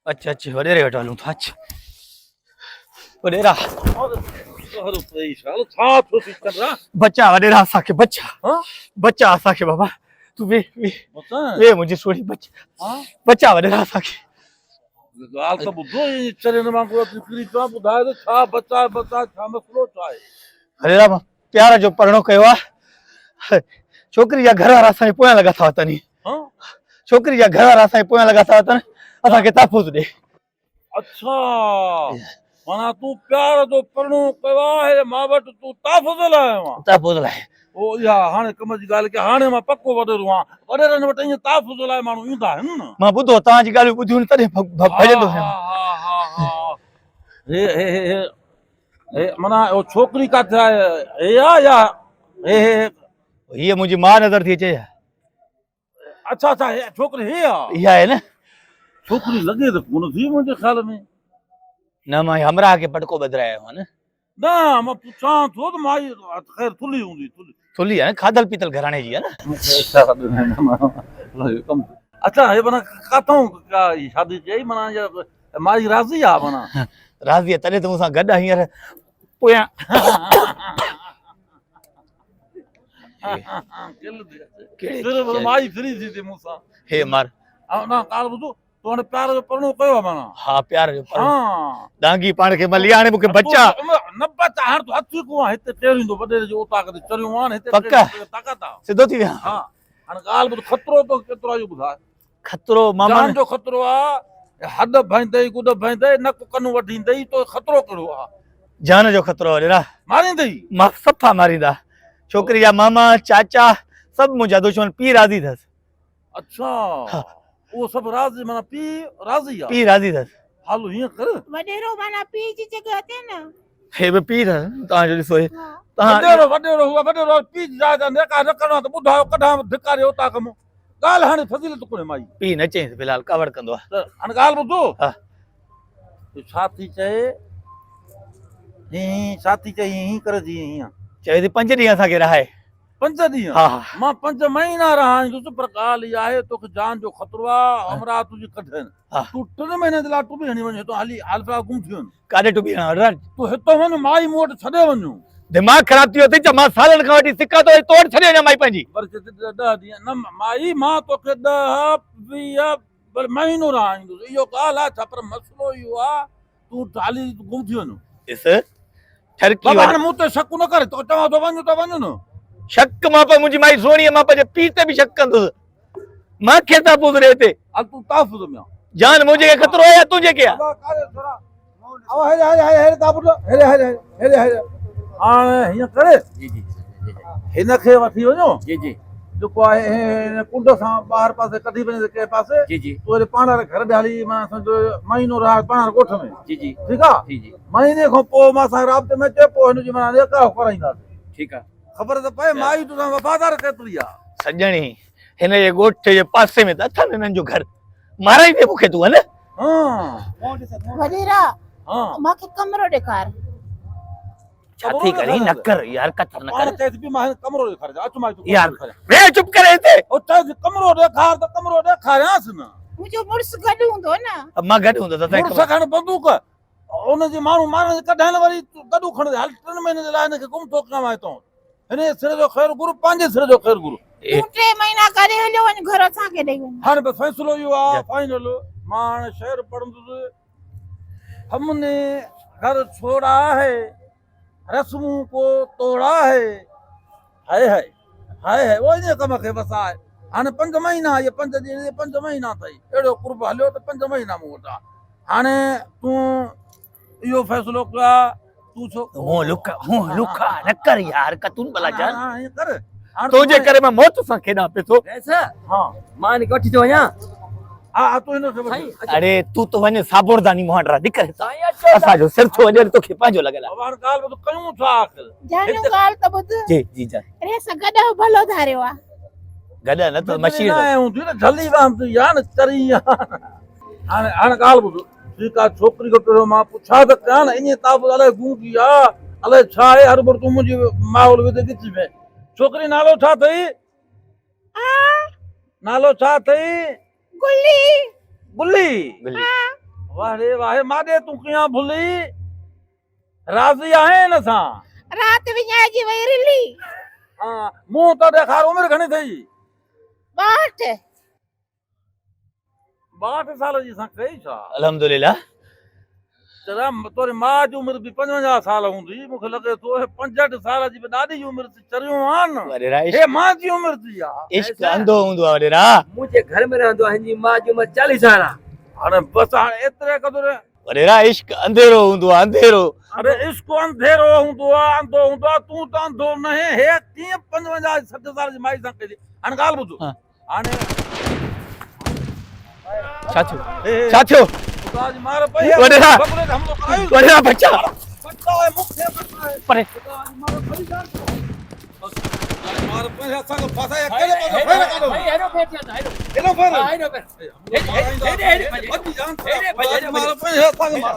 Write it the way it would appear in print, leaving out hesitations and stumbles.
अच्छा अच्छा वडेरे वटि हलूं था अच्छा वडेरा बच्चा वडेरा असांखे बच्चा बच्चा असांखे बाबा तू वे वे वे मुंहिंजी सोड़ी बच्चा बच्चा वडेरा असांखे ॻाल्हि त ॿुधो ई चरनि वांगुरु निकिरी चवां ॿुधाए त छा बचा बचा छा मसलो छा आहे वडेरा मां प्यार जो परणो कयो आहे छोकिरी जा घर वारा असांजे पोयां लॻा था वतनि छोकिरी जा घर वारा असांजे पोयां लॻा था वतनि असांखे तहफ़ुज़ ॾे अच्छा माना तूं प्यार जो परणो कयो आहे मां वटि तूं तहफ़ुज़ लाइ आयो आहे तहफ़ुज़ लाइ ओ इहा हाणे कम जी ॻाल्हि की हाणे मां पको वॾेरो आहियां वॾेरनि वटि ईअं तहफ़ुज़ लाइ माण्हू ईंदा आहिनि न मां ॿुधो तव्हांजी ॻाल्हियूं ॿुधियूं तॾहिं भॼंदो हे हे हे हे माना छोकिरी किथे आहे हे आहे या हे हे हीअ मुंहिंजी माउ नज़र थी अचे अच्छा अच्छा हे छोकिरी हे आहे इहा आहे न छोकिरी लॻे त कोन थी मुंहिंजे ख़्याल में न मां हमराह खे पटको ॿधायो आहे न न मां पुछां थो त माई ख़ैर थुली हूंदी थुली आहे न खाधल पीतल घराणे जी आहे न अच्छा हे माना किथां शादी चई माना माई राज़ी आहे माना राज़ी आहे तॾहिं त मूंसां गॾु आहे हींअर पोयां माई फ्री थी थी मूंसां हे मार न ॻाल्हि ॿुधो तूं हाणे प्यार जो परणो कयो आहे माना हा प्यार जो डांगी पाण खे मली हाणे मूंखे बच्चा न बच्चा हाणे तूं हथु को आहे हिते टेरींदो वॾेरे जो उता करे चरियो आहे हिते पक्का ताक़त आहे सिधो थी विया हा हाणे ॻाल्हि ॿुध खतरो तो केतिरो आहे ॿुधाए खतरो मामा जान जो खतरो आहे हद भईंदई गुड भईंदई नक कनु वढींदई तो खतरो कहिड़ो आहे जान जो खतरो आहे ॾेरा मारींदई मां सफ़ा मारींदा छोकिरी जा मामा चाचा सभु मुंहिंजा दुश्मन पीउ राज़ी अथसि अच्छा वो सब राज़ी माना पी राज़ी है पी राज़ी अथसि हालो हीअं कर वडेरो माना पी जी जगह ते न हे बि पी अथसि तव्हांजो ॾिसो हे वडेरो वडेरो हुआ वडेरो पी जायदा नेका न करणो त ॿुधायो कढां धिकारे उता कम ॻाल्हि हाणे फज़ीलत कोन्हे माई पी न चईंसि फ़िलहाल कावड़ कंदो आहे त हाणे ॻाल्हि ॿुधो हा छा थी चए हीअं छा थी चए हीअं करे थी हीअं चए थी 5 ॾींहं असांखे रहाए 5 ॾींहं हा हा मां 5 महीना रहाईंदुसि पर ॻाल्हि इहा आहे तोखे जान जो ख़तरो आहे हमरा तुंहिंजी कढनि तूं 3 महीने जे लाइ टुॿी हणी वञे तो हली हालफा गुम थी वञ काॾे टुॿी हणा तूं हितो वञ माई मूं वटि छॾे वञूं दिमाग़ ख़राब थी वियो अथई मां सालनि खां वठी सिका तो तोड़ छॾे वञा माई पंहिंजी पर 10 ॾींहं न माई मां तोखे 10 20 महीनो रहाईंदुसि इहो ॻाल्हि आहे छा पर मसइलो इहो आहे तूं हाली गुम थी वञ ॾिस ठरकी हाणे मूं ते शक न करे तो चवां थो वञ त वञ न शक मां पर मुंहिंजी माई सोणी मां पंहिंजे पीउ ते बि शक कंदुसि मां खे तहफ़ुज़ ॾे हिते हल तूं तहफ़ुज़ में जान मुंहिंजे खे ख़तरो आहे या तुंहिंजे खे आहे हाणे हीअं करे हिनखे वठी वञो जेको आहे कुंड सां ॿाहिरि पासे कढी वञे कंहिं पासे तूं वरी पाण घर ॾे हली मां सम्झो महीनो रहा पाण ॻोठ में ठीकु आहे महीने खां पोइ मां असां राब्ते में अचे पोइ हिनजी माना निकाह कराईंदासीं ठीकु आहे ख़बर त पए माई तोसां वफ़ादार केतिरी आहे सॼणी हिन जे ॻोठ जे पासे में त अथनि हिननि जो घर माराईंदे मूंखे तूं न वडेरा मांखे कमरो ॾेखार छा थी करे न कर यार कतर न कर चए थी मां कमरो ॾेखार अच मां यार वे चुप करे हिते ओ चए कमरो ॾेखार त कमरो ॾेखारियांसि न मुंहिंजो मुड़ुसु गॾु हूंदो न मां गॾु हूंदो त मुड़ुस खण बंदूक उनजी माण्हू मारण कढाइण वरी गॾु खण हल 3 महीने जे लाइ हिनखे गुम थो कयां हितां हिन सिरे जो ख़ैर गुरु पंहिंजे सिरे जो ख़ैर गुरु तूं 3 महीना करे हलियो वञ घर असांखे ॾेई वञ हाणे बसि फ़ैसिलो इहो आहे फाइनल मां हाणे शहर पढ़ंदुसि हमने घर छोड़ा है रस्मों को तोड़ा है हाय हाय हाय हाय वो इन कम खे बसि आहे हाणे 5 महीना इहे 5 ॾींहं 5 महीना अथई अहिड़ो कुर्ब हलियो त 5 महीना मूं वटि आहे हाणे तूं इहो फ़ैसिलो कया तूं छो हूं लुका न कर यार कतून भला जान हां ईअं कर तुंहिंजे करे मां मौत सां खेॾां पियो थो हां मां कोठी थो वञा हा तूं हिन अरे तू तो वञ साबुरदानी मोहंडरा निकर असांजो सिर थो वञे तोखे पंहिंजो लॻल आहे हाणे ॻाल्हि ॿुध कयूं छा आख़िर जानू ॻाल्हि त ॿुध जी जी जान अरे असां गॾु भलो धारियो आहे गॾु न त मशीन हूंदी न झली वांदी या न चरी हाणे हाणे ॻाल्हि ॿुध ठीकु आहे छोकिरी खां पहिरियों मां पुछा त कयां न ईअं ताब अलाए गूंगी आहे अलाए छा आहे हर बार तूं मुंहिंजी माहौल विझ ॾिसी में छोकिरी नालो छा अथई नालो छा अथई गुल्ली गुल्ली वाह रे वाह माॾे तूं कीअं भुली राज़ी आहिनि असां राति विञाइजी वई रिली हा मुंहुं त ॾेखार उमिरि घणी अथई 62 62 साल जी असां कई छा अल्हम्दुलिल्लाह चरा तोरी मां जी उमिरि बि 55 साल हूंदी मूंखे लॻे थो 65 साल जी बि ॾाढी उमिरि थी चरियूं आहिनि वॾेरा हे मां जी उमिरि थी आहे इश्क अंधो हूंदो आहे वॾेरा मुझे घर में रहंदो आहे हिंजी मां जी उमिरि 40 साल आहे हाणे बसि हाणे एतिरे क़दुरु वॾेरा इश्क अंधेरो हूंदो आहे अंधेरो अरे इसको अंधेरो हूंदो आहे अंधो हूंदो आहे तूं त अंधो न हे हे कीअं 55 60 साल जी माई सां कई हाणे ॻाल्हि ॿुधो हा। हाणे छा थियो खुदा जी मार पई वॾेरा बबले ते हमलो कयो वॾेरा बच्चा बच्चा है मुखे बच्चा है परे खुदा जी मार पई जान बस मार पई असां को फसाया केले पासो फेर काढो भाई हेरो फेर थिया हेरो हेलो फेर हेरो फेर हेरे हेरे वॾी जान मार पई असां को मार